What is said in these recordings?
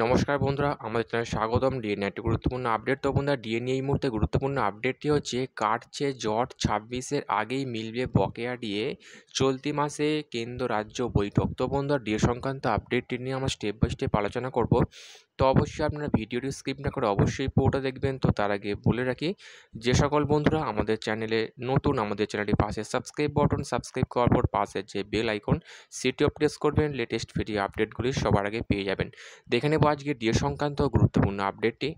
নমস্কার বন্ধুরা, আমাদের চ্যানেলে স্বাগতম। ডিএনএ একটি গুরুত্বপূর্ণ আপডেট। তো বন্ধুরা, ডিএনএ এই মুহূর্তে গুরুত্বপূর্ণ আপডেটটি হচ্ছে কাটছে জট, 26-এর আগেই মিলবে বকেয়া ডিএ, চলতি মাসে কেন্দ্র রাজ্য বৈঠক। তো বন্ধুরা, ডিএ সংক্রান্ত আপডেটটি নিয়ে আমরা স্টেপ বাই স্টেপ আলোচনা করব। তো অবশ্যই আপনারা ভিডিওটি স্কিপ না করে অবশ্যই পুরোটা দেখবেন। তো তার আগে বলে রাখি, যে সকল বন্ধুরা আমাদের চ্যানেলে নতুন, আমাদের চ্যানেলটি পাশে সাবস্ক্রাইব বাটন, সাবস্ক্রাইব করার পর পাশে যে বেল আইকন, সেটিও প্রেস করবেন। লেটেস্ট ভিডিও আপডেটগুলি সবার আগে পেয়ে যাবেন। দেখে নেব আজকে ডিএ সংক্রান্ত গুরুত্বপূর্ণ আপডেটটি।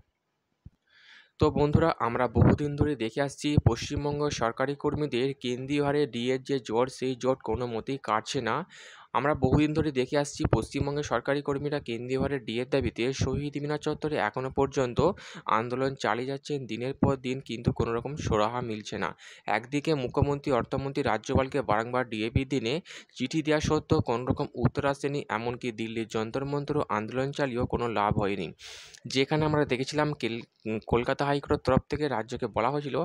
তো বন্ধুরা, আমরা বহুদিন ধরে দেখে আসছি পশ্চিমবঙ্গ সরকারি কর্মীদের কেন্দ্রীয় হারে ডিএর যে জট, সেই জট কোনো মতেই কাটছে না। আমরা বহুদিন ধরে দেখে আসছি পশ্চিমবঙ্গের সরকারি কর্মীরা কেন্দ্রীয় হারে ডিএর দাবিতে শহীদ মিনার চত্বরে এখনও পর্যন্ত আন্দোলন চালিয়ে যাচ্ছেন দিনের পর দিন, কিন্তু কোনো রকম সুরাহা মিলছে না। একদিকে মুখ্যমন্ত্রী, অর্থমন্ত্রী রাজ্যপালকে বারংবার ডিএ বৃদ্ধি নিয়ে চিঠি দেওয়া সত্ত্বেও কোনো রকম উত্তর আসেনি। এমনকি দিল্লির যন্তর মন্তর আন্দোলন চালিয়েও কোনো লাভ হয়নি। যেখানে আমরা দেখেছিলাম কলকাতা হাইকোর্টের তরফ থেকে রাজ্যকে বলা হয়েছিল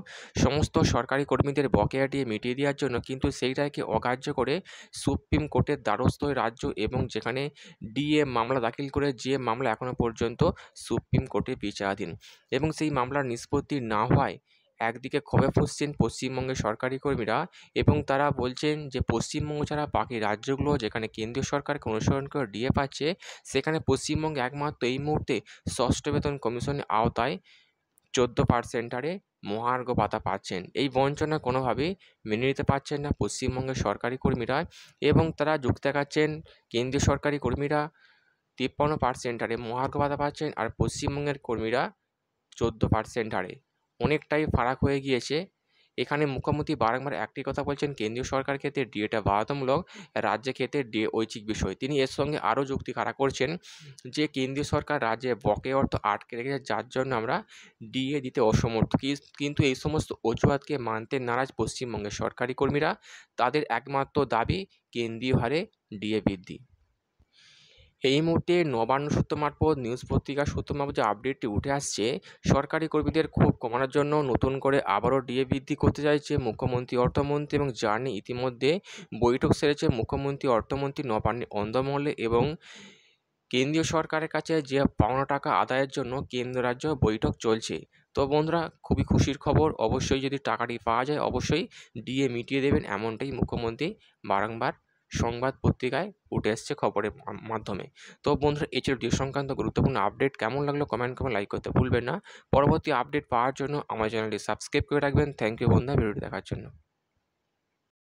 সমস্ত সরকারি কর্মীদের বকেয়া ডিএ মিটিয়ে দেওয়ার জন্য, কিন্তু সেই রায়কে অগ্রাহ্য করে সুপ্রিম কোর্টের দ্বারস্থ হয়ে রাজ্য, এবং যেখানে ডিএ মামলা দাখিল করে, যে মামলা এখনও পর্যন্ত সুপ্রিম কোর্টে বিচারাধীন, এবং সেই মামলার নিষ্পত্তি না হওয়ায় একদিকে ক্ষোভে ফুঁসছেন পশ্চিমবঙ্গের সরকারি কর্মীরা, এবং তারা বলছেন যে পশ্চিমবঙ্গ ছাড়া বাকি রাজ্যগুলো যেখানে কেন্দ্রীয় সরকারকে অনুসরণ করে ডিএ পাচ্ছে, সেখানে পশ্চিমবঙ্গে একমাত্র এই মুহূর্তে ষষ্ঠ বেতন কমিশনের আওতায় 14% হারে মহার্ঘ ভাতা পাচ্ছেন। এই বঞ্চনা কোনোভাবেই মেনে নিতে পারছেন না পশ্চিমবঙ্গের সরকারি কর্মীরা, এবং তারা যুক্তি দেখাচ্ছেন কেন্দ্রীয় সরকারি কর্মীরা 53% হারে মহার্ঘ ভাতা পাচ্ছেন, আর পশ্চিমবঙ্গের কর্মীরা 14% হারে। অনেকটাই ফারাক হয়ে গিয়েছে। এখানে মুখ্যমন্ত্রী বারংবার একটি কথা বলছেন, কেন্দ্রীয় সরকার ক্ষেত্রে ডিএটা বাধ্যতামূলক, রাজ্যের ক্ষেত্রে ডিএ ঐচ্ছিক বিষয়। তিনি এর সঙ্গে আরও যুক্তি খাড়া করছেন যে কেন্দ্রীয় সরকার রাজ্যে বকেয়া অর্থ আটকে রেখেছে, যার জন্য আমরা ডিএ দিতে অসমর্থ। কিন্তু এই সমস্ত অজুহাতকে মানতে নারাজ পশ্চিমবঙ্গের সরকারি কর্মীরা। তাদের একমাত্র দাবি কেন্দ্রীয় হারে ডিএ বৃদ্ধি। এই মুহূর্তে নবান্ন সূত্র মারফত, নিউজ পত্রিকার সূত্র মারফত যে আপডেটটি উঠে আসছে, সরকারি কর্মীদের ক্ষোভ কমানোর জন্য নতুন করে আবারও ডিএ বৃদ্ধি করতে চাইছে মুখ্যমন্ত্রী, অর্থমন্ত্রী, এবং যার নিয়ে ইতিমধ্যে বৈঠক সেরেছে মুখ্যমন্ত্রী, অর্থমন্ত্রী নবান্নে অন্দরমহলে, এবং কেন্দ্রীয় সরকারের কাছে যে পাওনা টাকা আদায়ের জন্য কেন্দ্র রাজ্য বৈঠক চলছে। তো বন্ধুরা, খুবই খুশির খবর। অবশ্যই যদি টাকাটি পাওয়া যায়, অবশ্যই ডিএ মিটিয়ে দেবেন, এমনটাই মুখ্যমন্ত্রী বারংবার সংবাদ পত্রিকায় উঠে এসছে খবরের মাধ্যমে। তো বন্ধুরা, এই ছিল ডিএ সংক্রান্ত গুরুত্বপূর্ণ আপডেট। কেমন লাগলো কমেন্ট করে লাইক করতে ভুলবেন না। পরবর্তী আপডেট পাওয়ার জন্য আমার চ্যানেলটি সাবস্ক্রাইব করে রাখবেন। থ্যাংক ইউ বন্ধুরা, ভিডিওটি দেখার জন্য।